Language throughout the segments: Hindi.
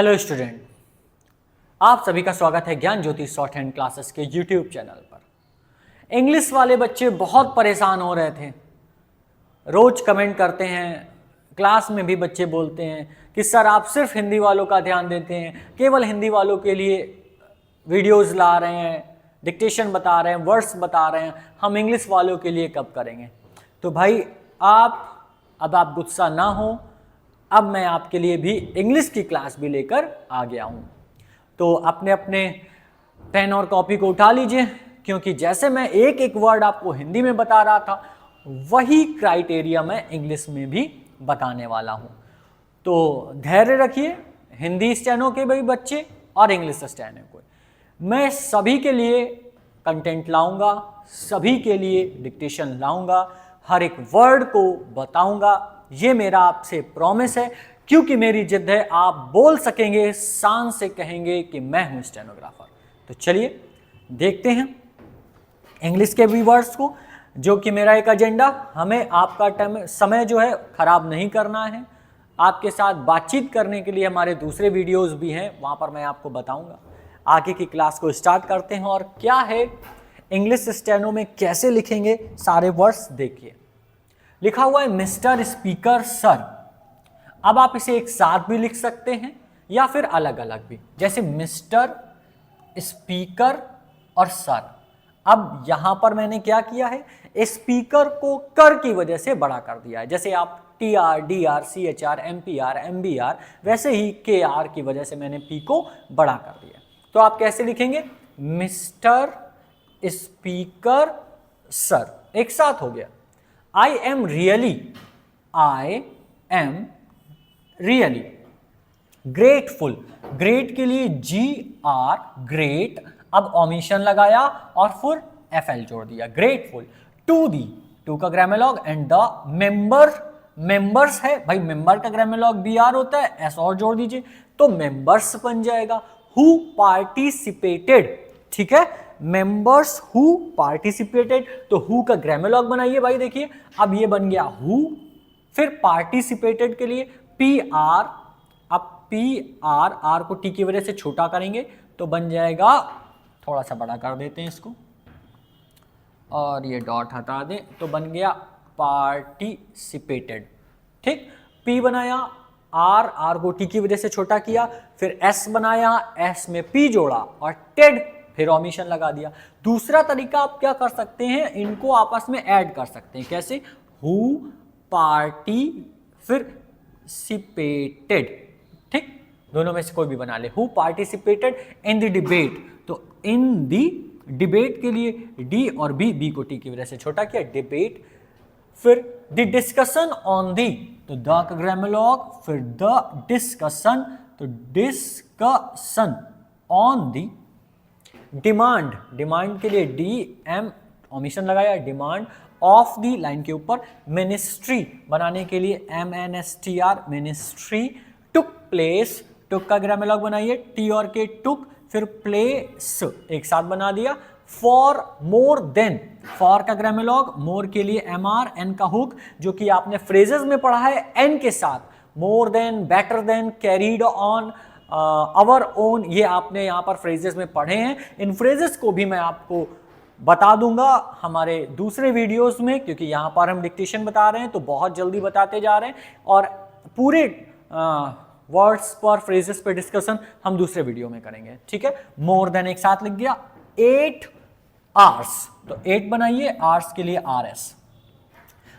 हेलो स्टूडेंट, आप सभी का स्वागत है ज्ञान ज्योति शॉर्ट हैंड क्लासेस के यूट्यूब चैनल पर। इंग्लिश वाले बच्चे बहुत परेशान हो रहे थे, रोज कमेंट करते हैं, क्लास में भी बच्चे बोलते हैं कि सर आप सिर्फ हिंदी वालों का ध्यान देते हैं, केवल हिंदी वालों के लिए वीडियोस ला रहे हैं, डिक्टेशन बता रहे हैं, वर्ड्स बता रहे हैं, हम इंग्लिश वालों के लिए कब करेंगे। तो भाई आप गुस्सा ना हो, अब मैं आपके लिए भी इंग्लिश की क्लास भी लेकर आ गया हूं। तो अपने अपने पेन और कॉपी को उठा लीजिए, क्योंकि जैसे मैं एक एक वर्ड आपको हिंदी में बता रहा था, वही क्राइटेरिया मैं इंग्लिश में भी बताने वाला हूं। तो धैर्य रखिए, हिंदी स्टेनो के भी बच्चे और इंग्लिश स्टेनो को मैं सभी के लिए कंटेंट लाऊंगा, सभी के लिए डिक्टेशन लाऊंगा, हर एक वर्ड को बताऊंगा। ये मेरा आपसे प्रॉमिस है, क्योंकि मेरी जिद है आप बोल सकेंगे, शान से कहेंगे कि मैं हूं स्टेनोग्राफर। तो चलिए देखते हैं इंग्लिश के भी वर्ड्स को, जो कि मेरा एक एजेंडा, हमें आपका समय जो है खराब नहीं करना है। आपके साथ बातचीत करने के लिए हमारे दूसरे वीडियोस भी हैं, वहां पर मैं आपको बताऊंगा। आगे की क्लास को स्टार्ट करते हैं, और क्या है इंग्लिश स्टेनो में कैसे लिखेंगे सारे वर्ड्स देखिए। लिखा हुआ है मिस्टर स्पीकर सर। अब आप इसे एक साथ भी लिख सकते हैं या फिर अलग अलग भी, जैसे मिस्टर स्पीकर और सर। अब यहां पर मैंने क्या किया है, स्पीकर को कर की वजह से बड़ा कर दिया है। जैसे आप TR, DR, CHR, MPR, MBR, वैसे ही KR की वजह से मैंने P को बड़ा कर दिया। तो आप कैसे लिखेंगे, मिस्टर स्पीकर सर, एक साथ हो गया। I am really grateful। Great के लिए GR, ग्रेट, अब ओमिशन लगाया और फिर FL जोड़ दिया, ग्रेटफुल। टू दी, टू का ग्रामर एंड द मेंबर्स है भाई, मेंबर का ग्रामर BR होता है, S और जोड़ दीजिए तो मेंबर्स बन जाएगा। हु पार्टिसिपेटेड, ठीक है, मेंबर्स हु पार्टिसिपेटेड, तो हु का ग्रामर बनाइए भाई। देखिए अब ये बन गया हु, फिर पार्टिसिपेटेड के लिए PR, अब PR, R को T की वजह से छोटा करेंगे तो बन जाएगा, थोड़ा सा बड़ा कर देते हैं इसको और ये डॉट हटा दें तो बन गया पार्टिसिपेटेड। ठीक, P बनाया, R को T की वजह से छोटा किया, फिर S बनाया, S में P जोड़ा और टेड, फिर ओमिशन लगा दिया। दूसरा तरीका आप क्या कर सकते हैं, इनको आपस में ऐड कर सकते हैं। कैसे, हु पार्टी फिर सिपेटेड, ठीक, दोनों में से कोई भी बना ले। Who participated in the debate, तो इन द डिबेट के लिए डी और बी को टी की वजह से छोटा किया, डिबेट। फिर द डिस्कशन ऑन दी, तो द का ग्रामर, फिर द डिस्कशन, तो discussion on the. Demand, demand के लिए DM ओमिशन लगाया, डिमांड ऑफ दी, लाइन के ऊपर। मिनिस्ट्री बनाने के लिए MNSTR, मिनिस्ट्री। टुक प्लेस, टुक का ग्रामर बनाइए, T और K टुक, फिर प्लेस एक साथ बना दिया। फॉर मोर देन, फॉर का ग्रामर, मोर के लिए MR, N का हुक, जो कि आपने फ्रेजेस में पढ़ा है N के साथ, more than, better than, carried on, our own, ये आपने यहाँ पर फ्रेजेस में पढ़े हैं। इन फ्रेजेस को भी मैं आपको बता दूंगा हमारे दूसरे वीडियोस में, क्योंकि यहाँ पर हम डिक्टेशन बता रहे हैं तो बहुत जल्दी बताते जा रहे हैं, और पूरे वर्ड्स पर, फ्रेजेस पर डिस्कशन हम दूसरे वीडियो में करेंगे। ठीक है, मोर देन एक साथ लिख दिया। 8 आवर्स, तो 8 बनाइए, आवर्स के लिए RS।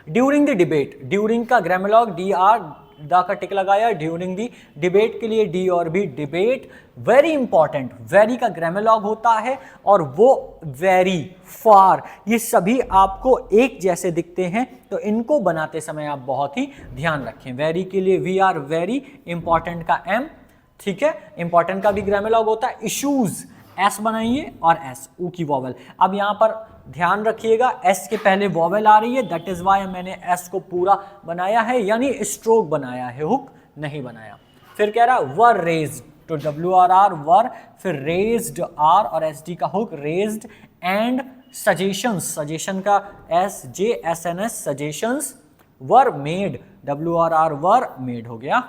During the debate, during का ग्रामर DR, द का टिक लगाया, ड्यूरिंग दी, डिबेट के लिए D और B, debate. Very important, very का ग्रामर होता है और वो वेरी, फार, ये सभी आपको एक जैसे दिखते हैं, तो इनको बनाते समय आप बहुत ही ध्यान रखें। वेरी के लिए VR, वेरी, इंपॉर्टेंट का M, ठीक है, इंपॉर्टेंट का भी ग्रामर होता है। इश्यूज, S बनाइए और S, ऊ की वॉवेल। अब यहां पर ध्यान रखिएगा, S के पहले वॉवेल आ रही है, दैट इज वाई मैंने S को पूरा बनाया है, यानी स्ट्रोक बनाया है, हुक नहीं बनाया। फिर कह रहा वर रेज्ड, तो WRR वर, फिर रेज्ड R और SD का hook, raised. And suggestions, suggestion का SJSNS, suggestions. Were made, WRR were, made हो गया।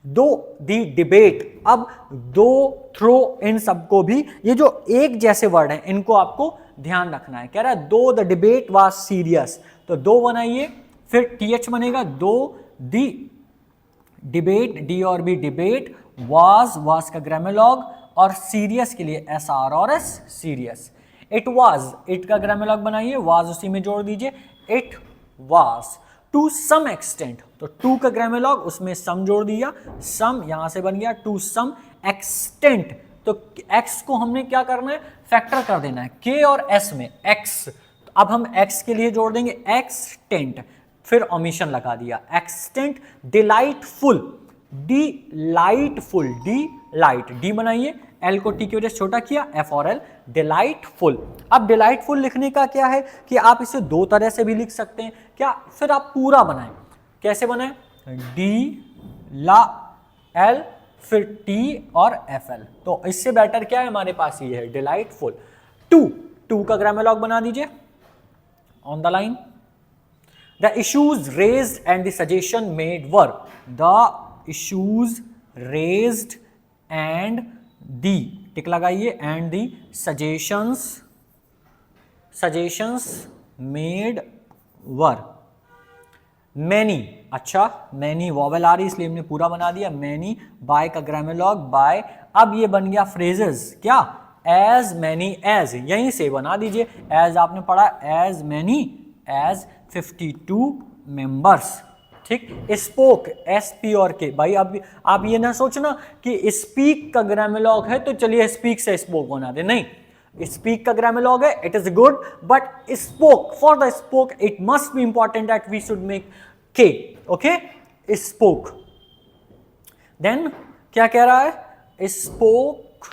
दो दी डिबेट, अब दो थ्रो इन सबको भी, ये जो एक जैसे वर्ड हैं इनको आपको ध्यान रखना है। कह रहा है दो द डिबेट वाज सीरियस, तो दो बनाइए, फिर टीएच बनेगा, दो दी डिबेट, डी और बी डिबेट, वाज का ग्रामेलॉग, और सीरियस के लिए एस आर और S serious. It was, it का ग्रामेलॉग बनाइए, वाज उसी में जोड़ दीजिए, it was to some extent, तो टू का ग्रामेलॉग उसमें सम जोड़ दिया, सम यहां से बन गया टू सम एक्सटेंट, तो x को हमने क्या करना है, फैक्टर कर देना है k और s में x, तो अब हम x के लिए जोड़ देंगे एक्सटेंट, फिर ओमिशन लगा दिया, extent delightful, delightful, delight, D बनाइए, एल को टी की वजह से छोटा किया, एफ और एल, डिलाइटफुल। अब डिलाइटफुल लिखने का क्या है कि आप इसे दो तरह से भी लिख सकते हैं, क्या, फिर आप पूरा बनाएं, कैसे बनाएं, डी ला एल फिर टी और एफ एल, तो इससे बेटर क्या है हमारे पास ये है डिलाइटफुल। टू, टू का ग्रामेलॉग बना दीजिए on the line, the issues raised and the suggestion made were, the issues raised and the, tick लगाइए, and the suggestions made were, many, अच्छा मैनी वॉवेल आ रही इसलिए हमने पूरा बना दिया, मैनी, बाय का ग्रामेलॉग बाय, अब ये बन गया फ्रेजेस, क्या, एज मैनी एज, यहीं से बना दीजिए, एज आपने पढ़ा, एज मैनी एज 52 मेंबर्स, ठीक। स्पोक, एस पी और के, भाई अब आप ये ना सोचना कि स्पीक का ग्रामेलॉग है तो चलिए स्पीक से स्पोक बना दे, नहीं, स्पीक का ग्रामेलॉग है, it is good, but spoke, for the spoke it must be important that we should make K, okay, spoke. Then क्या कह रहा है, स्पोक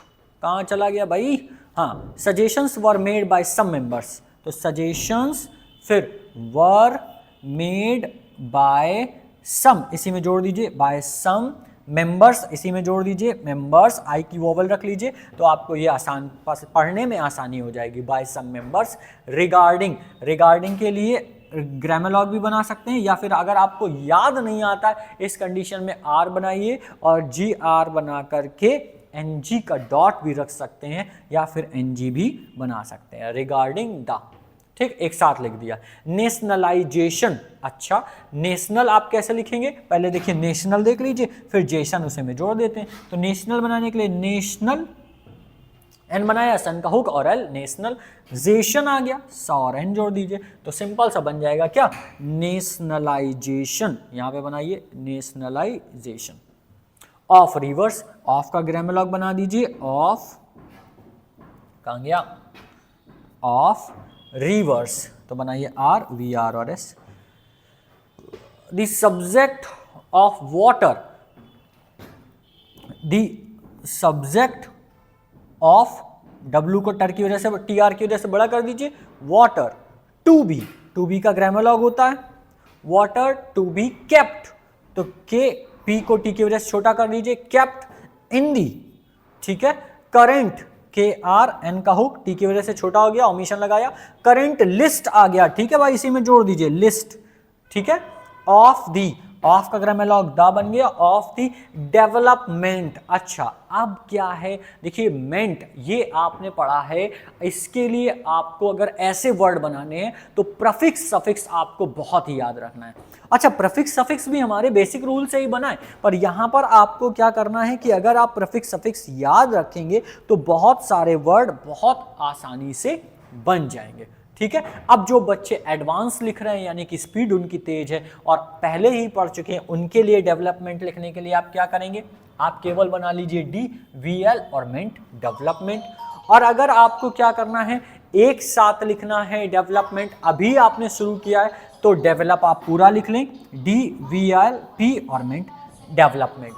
कहां चला गया भाई, हाँ, suggestions were made by some members, तो सजेशंस फिर वर मेड बाय सम, इसी में जोड़ दीजिए, बाय सम मेंबर्स, इसी में जोड़ दीजिए, मेंबर्स, आई की वोवल रख लीजिए, तो आपको ये आसान पढ़ने में आसानी हो जाएगी, by some members. Regarding, regarding के लिए ग्रामेलॉग भी बना सकते हैं, या फिर अगर आपको याद नहीं आता इस कंडीशन में आर बनाइए और जी आर बना करके एन जी का डॉट भी रख सकते हैं, या फिर एन जी भी बना सकते हैं, रिगार्डिंग द, ठीक, एक साथ लिख दिया। नेशनलाइजेशन, अच्छा नेशनल आप कैसे लिखेंगे, पहले देखिए नेशनल देख लीजिए, फिर जेशन उसे में जोड़ देते हैं, तो नेशनल बनाने के लिए नेशनल, एन बनाया, सन का हुक और एल, नेशनल, जेशन आ गया, सा और एन जोड़ दीजिए, तो सिंपल सा बन जाएगा क्या, नेशनलाइजेशन, यहां पे बनाइए नेशनलाइजेशन। ऑफ रिवर्स, ऑफ का ग्रामेलॉग बना दीजिए, ऑफ कहां गया, ऑफ रिवर्स, तो बनाइए आर, वी आर और S. The subject of water, the subject of, W को टर की वजह से, टी आर की वजह से बड़ा कर दीजिए, वाटर, टू बी का ग्रामेलॉग होता है, वाटर टू बी केप्ट, तो के, पी को टी की वजह से छोटा कर दीजिए, केप्ट इन दी, ठीक है। करेंट, के आर, एन का हुक, टी की वजह से छोटा हो गया, ओमिशन लगाया, करेंट लिस्ट आ गया, ठीक है भाई, इसी में जोड़ दीजिए लिस्ट, ठीक है। ऑफ दी, ऑफ का ग्रामेलॉग दा बन गया, ऑफ दी डेवलपमेंट, अच्छा अब क्या है, देखिए मेंट, ये आपने पढ़ा है, इसके लिए आपको अगर ऐसे वर्ड बनाने हैं तो प्रफिक्स सफिक्स आपको बहुत ही याद रखना है। अच्छा प्रफिक्स सफिक्स भी हमारे बेसिक रूल से ही बना है, पर यहां पर आपको क्या करना है कि अगर आप प्रफिक्स सफिक्स याद रखेंगे तो बहुत सारे वर्ड बहुत आसानी से बन जाएंगे, ठीक है। अब जो बच्चे एडवांस लिख रहे हैं यानी कि स्पीड उनकी तेज है और पहले ही पढ़ चुके हैं, उनके लिए डेवलपमेंट लिखने के लिए आप क्या करेंगे, आप केवल बना लीजिए डी, वी एल और मेंट, डेवलपमेंट। और अगर आपको क्या करना है, एक साथ लिखना है डेवलपमेंट, अभी आपने शुरू किया है तो डेवलप आप पूरा लिख लें, डी वी एल पी और मेंट, डेवलपमेंट।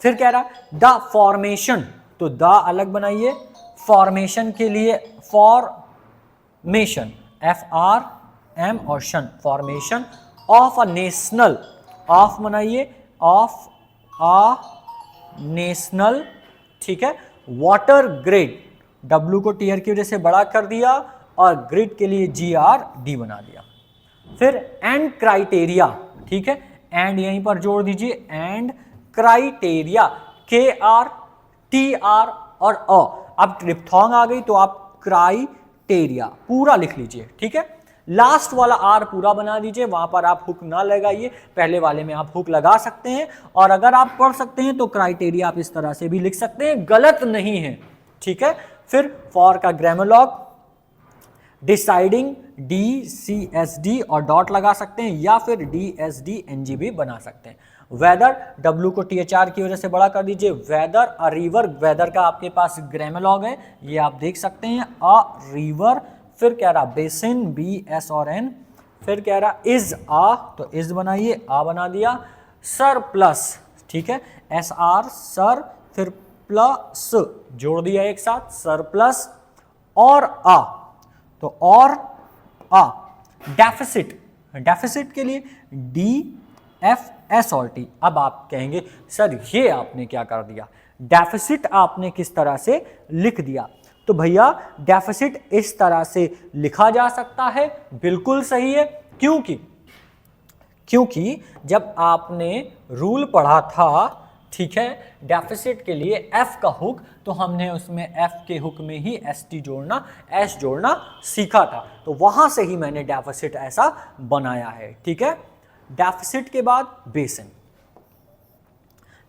फिर कह रहा द फॉर्मेशन, तो द अलग बनाइए, फॉर्मेशन के लिए फॉर्मेशन, एफ आर एम और शन, formation of a national, of बनाइए, ऑफ अ नेशनल, ठीक है। वाटर ग्रिड, डब्ल्यू को टीयर की वजह से बड़ा कर दिया और ग्रिड के लिए जी आर डी बना दिया। फिर एंड क्राइटेरिया, ठीक है, एंड यहीं पर जोड़ दीजिए, एंड क्राइटेरिया, KR, TR और अब ट्रिप्थोन आ गई तो आप क्राइटेरिया पूरा लिख लीजिए, ठीक है। लास्ट वाला R पूरा बना दीजिए, वहां पर आप हुक ना लगाइए, पहले वाले में आप हुक लगा सकते हैं, और अगर आप पढ़ सकते हैं तो क्राइटेरिया आप इस तरह से भी लिख सकते हैं, गलत नहीं है, ठीक है। फिर फॉर का ग्रामर लॉग, डिसाइडिंग DCSD और डॉट लगा सकते हैं, या फिर DSDNG भी बना सकते हैं। वेदर, W को THR की वजह से बड़ा कर दीजिए, वेदर अ रिवर, वेदर का आपके पास ग्रामर लॉग है, ये आप देख सकते हैं, अ रिवर, फिर कह रहा बेसिन, BS और N, फिर कह रहा इज आ, तो इज बनाइए, आ बना दिया, सर प्लस, ठीक है, SR सर, फिर प्लस जोड़ दिया एक साथ, सर प्लस और आ, तो और आ, डेफिसिट, डेफिसिट के लिए DFS और T। अब आप कहेंगे सर ये आपने क्या कर दिया, डेफिसिट आपने किस तरह से लिख दिया, तो भैया डेफिसिट इस तरह से लिखा जा सकता है, बिल्कुल सही है, क्योंकि जब आपने रूल पढ़ा था, ठीक है, डेफिसिट के लिए F का हुक, तो हमने उसमें F के हुक में ही ST जोड़ना, S जोड़ना सीखा था, तो वहां से ही मैंने डेफिसिट ऐसा बनाया है, ठीक है। डेफिसिट के बाद बेसिन,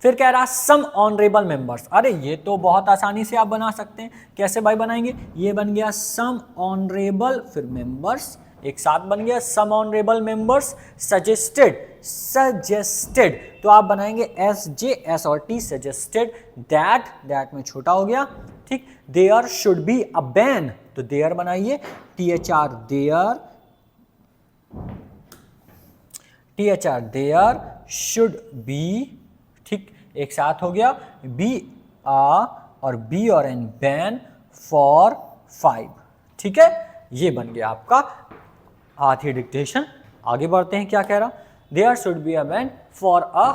फिर कह रहा सम ऑनरेबल मेंबर्स, अरे ये तो बहुत आसानी से आप बना सकते हैं, कैसे भाई बनाएंगे, ये बन गया सम ऑनरेबल, फिर मेंबर्स एक साथ बन गया, सम ऑनरेबल मेंबर्स सजेस्टेड, तो आप बनाएंगे SJS और T, सजेस्टेड, दैट में छोटा हो गया, ठीक, there should be a ban, तो देयर बनाइए, THR देयर शुड बी, ठीक, एक साथ हो गया, BA और B और N, बैन फॉर 5, ठीक है, ये बन गया आपका आधी डिक्टेशन। आगे बढ़ते हैं, क्या कह रहा, there should be a ban for a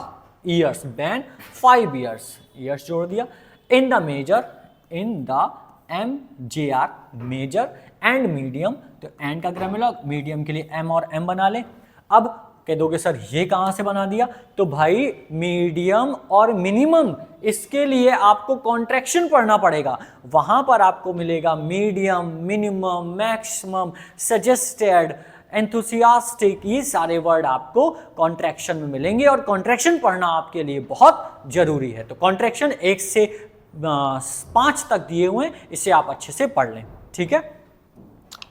years, ban 5 years जोड़ दिया, in the major, in the MJR major, and medium, तो एंड का ग्रामर लॉग, मीडियम के लिए M और M बना ले। अब कह दोगे सर ये कहां से बना दिया, तो भाई मीडियम और मिनिमम, इसके लिए आपको कॉन्ट्रैक्शन पढ़ना पड़ेगा, वहां पर आपको मिलेगा medium, minimum, maximum, suggested, enthusiastic, ये सारे वर्ड आपको कॉन्ट्रैक्शन में मिलेंगे, और कॉन्ट्रैक्शन पढ़ना आपके लिए बहुत जरूरी है। तो कॉन्ट्रैक्शन 1 से 5 तक दिए हुए हैं, इसे आप अच्छे से पढ़ लें, ठीक है।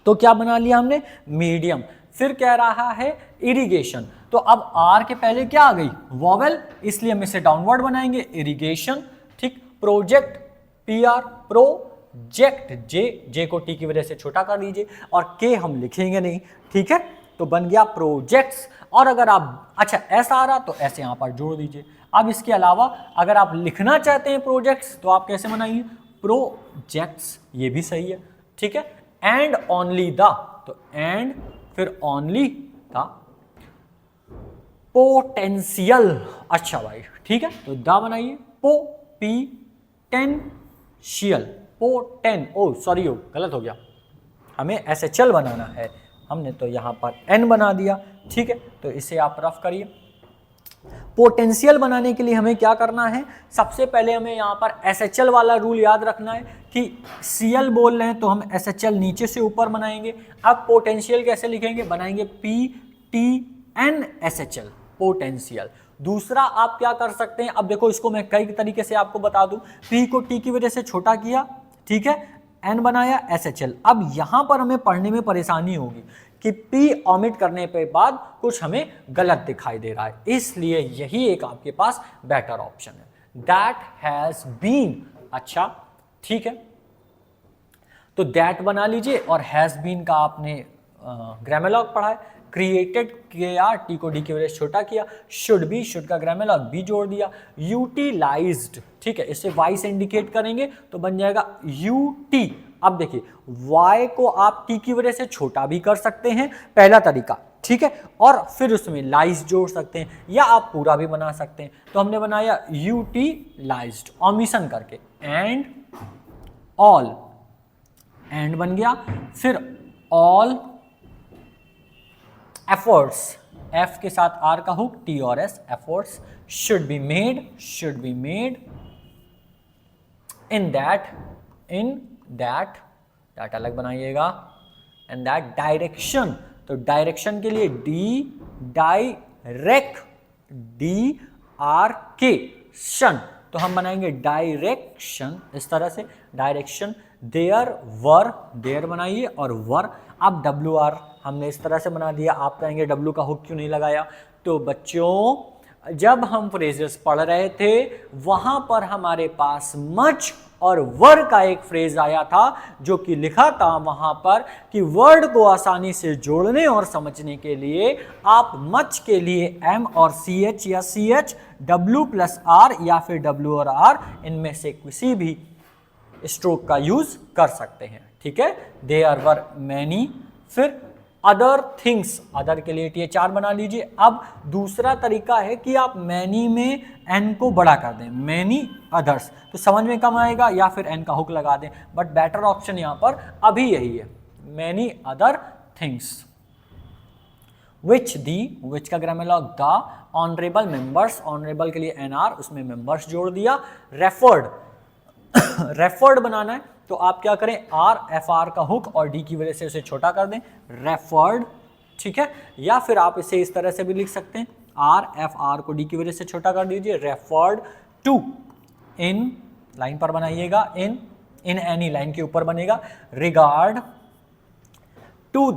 तो क्या बना लिया हमने, मीडियम। फिर कह रहा है इरिगेशन, तो अब R के पहले क्या आ गई, वॉवेल, इसलिए हम इसे डाउनवर्ड बनाएंगे, इरिगेशन, ठीक, प्रोजेक्ट, PR, प्रोजेक्ट, J को T की वजह से छोटा कर दीजिए, और K हम लिखेंगे नहीं, ठीक है, तो बन गया प्रोजेक्ट्स। और अगर आप, अच्छा ऐसा आ रहा तो ऐसे यहां पर जोड़ दीजिए। अब इसके अलावा अगर आप लिखना चाहते हैं प्रोजेक्ट्स, तो आप कैसे बनाइए, प्रोजेक्ट्स, ये भी सही है, ठीक है, एंड ओनली द, तो एंड फिर ओनली द पोटेंशियल, अच्छा भाई, ठीक है, तो द बनाइए, पोटेंशियल, सॉरी गलत हो गया, हमें SHL बनाना है, हमने तो यहां पर N बना दिया, ठीक है, तो इसे आप रफ करिए। पोटेंशियल बनाने के लिए हमें क्या करना है, सबसे पहले हमें यहाँ पर SHL वाला रूल याद रखना है कि Cl बोल रहे हैं तो हम SHL नीचे से ऊपर बनाएंगे। अब पोटेंशियल कैसे लिखेंगे, बनाएंगे PTNSHL, पोटेंशियल। दूसरा आप क्या कर सकते हैं, अब देखो इसको मैं कई तरीके से आपको बता दूं, P को T की वजह से छोटा किया, ठीक है, N बनाया SHL। अब यहां पर हमें पढ़ने में परेशानी होगी कि P ऑमिट करने के बाद कुछ हमें गलत दिखाई दे रहा है, इसलिए यही एक आपके पास बेटर ऑप्शन है, दैट हैज बीन, अच्छा ठीक है, तो दैट बना लीजिए, और हैज बीन का आपने ग्रामर लॉग पढ़ा है, क्रिएटेड किया, T को D की वजह से छोटा किया, शुड बी, शुड का ग्रामर लॉग बी जोड़ दिया, यूटिलाइज्ड, ठीक है, इसे Y से इंडिकेट करेंगे तो बन जाएगा UT। अब देखिए Y को आप T की वजह से छोटा भी कर सकते हैं, पहला तरीका, ठीक है, और फिर उसमें लाइज जोड़ सकते हैं, या आप पूरा भी बना सकते हैं। तो हमने बनाया यूटिलाइज्ड ओमिशन करके, एंड ऑल, एंड बन गया, फिर ऑल एफर्ट्स, एफ के साथ आर का हुक, टी और S, efforts should be made in that अलग बनाइएगा, इन दैट डायरेक्शन। तो डायरेक्शन के लिए डायरेक्शन, तो हम बनाएंगे डायरेक्शन इस तरह से, डायरेक्शन। देयर बनाइए और वर, अब WR हमने इस तरह से बना दिया। आप कहेंगे W का हुक क्यों नहीं लगाया? तो बच्चों जब हम फ्रेजेस पढ़ रहे थे वहां पर हमारे पास मच और वर का एक फ्रेज आया था जो कि लिखा था वहां पर कि वर्ड को आसानी से जोड़ने और समझने के लिए आप मच के लिए M और CH या CH W+R या फिर W और R इनमें से किसी भी स्ट्रोक का यूज कर सकते हैं। ठीक है, देयर वर मैनी। फिर अदर थिंग्स, अदर के लिए TH4 बना लीजिए। अब दूसरा तरीका है कि आप मैनी में N को बड़ा कर दें, मैनी अदर्स, तो समझ में कम आएगा, या फिर N का हुक लगा दें, बट बेटर ऑप्शन यहां पर अभी यही है, मैनी अदर थिंग्स। विच का grammar log the honourable members, honourable के लिए NR, उसमें मेंबर्स जोड़ दिया। रेफर्ड बनाना है तो आप क्या करें, FR का हुक और D की वजह से उसे छोटा कर दें, रेफर्ड। ठीक है, या फिर आप इसे इस तरह से भी लिख सकते हैं, FR को D की वजह से छोटा कर दीजिए, रेफर्ड टू। इन लाइन पर बनाइएगा, इन एनी लाइन के ऊपर बनेगा। रिगार्ड टू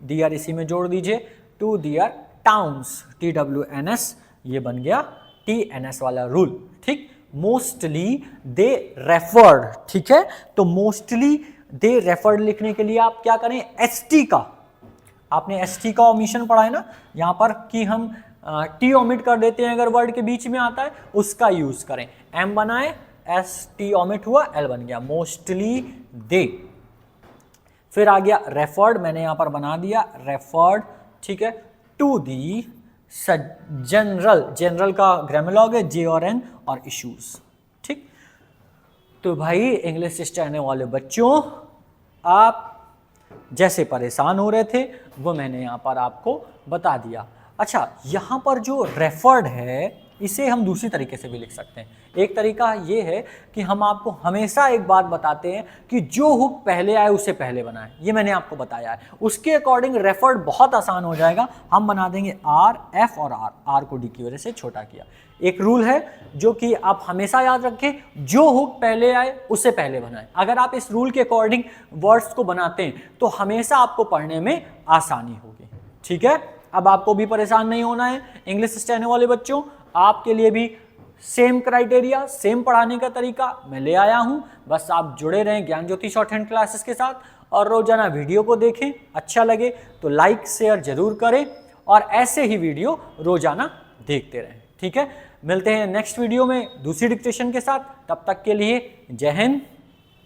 दियर इसी में जोड़ दीजिए, टू दियर टाउन्स, TWNS, ये बन गया TNS वाला रूल। ठीक, मोस्टली दे रेफर्ड। ठीक है, तो मोस्टली दे रेफर्ड लिखने के लिए आप क्या करें, ST का, आपने ST का ओमिशन पढ़ा है ना यहां पर कि हम T ओमिट कर देते हैं अगर वर्ड के बीच में आता है, उसका यूज करें। M बनाए, ST ओमिट हुआ, L बन गया, मोस्टली दे। फिर आ गया रेफर्ड, मैंने यहां पर बना दिया रेफर्ड। ठीक है, टू दी जनरल का ग्रामर लॉग है J और N और इश्यूज। ठीक, तो भाई इंग्लिश स्टैंड वाले बच्चों, आप जैसे परेशान हो रहे थे वो मैंने यहां पर आपको बता दिया। अच्छा, यहां पर जो रेफर्ड है इसे हम दूसरी तरीके से भी लिख सकते हैं। एक तरीका ये है कि हम आपको हमेशा एक बात बताते हैं कि जो हुक पहले आए उसे पहले बनाएं, ये मैंने आपको बताया है, उसके अकॉर्डिंग रेफर्ड बहुत आसान हो जाएगा। हम बना देंगे R, F और R को D की वजह से छोटा किया। एक रूल है जो कि आप हमेशा याद रखें, जो हुक पहले आए उसे पहले बनाएं। अगर आप इस रूल के अकॉर्डिंग वर्ड्स को बनाते हैं तो हमेशा आपको पढ़ने में आसानी होगी। ठीक है, अब आपको भी परेशान नहीं होना है इंग्लिश स्टैंड वाले बच्चों, आपके लिए भी सेम क्राइटेरिया, सेम पढ़ाने का तरीका मैं ले आया हूं। बस आप जुड़े रहें ज्ञान ज्योति शॉर्ट हैंड क्लासेस के साथ और रोजाना वीडियो को देखें। अच्छा लगे तो लाइक शेयर जरूर करें और ऐसे ही वीडियो रोजाना देखते रहें। ठीक है, मिलते हैं नेक्स्ट वीडियो में दूसरी डिक्टेशन के साथ। तब तक के लिए जय हिंद,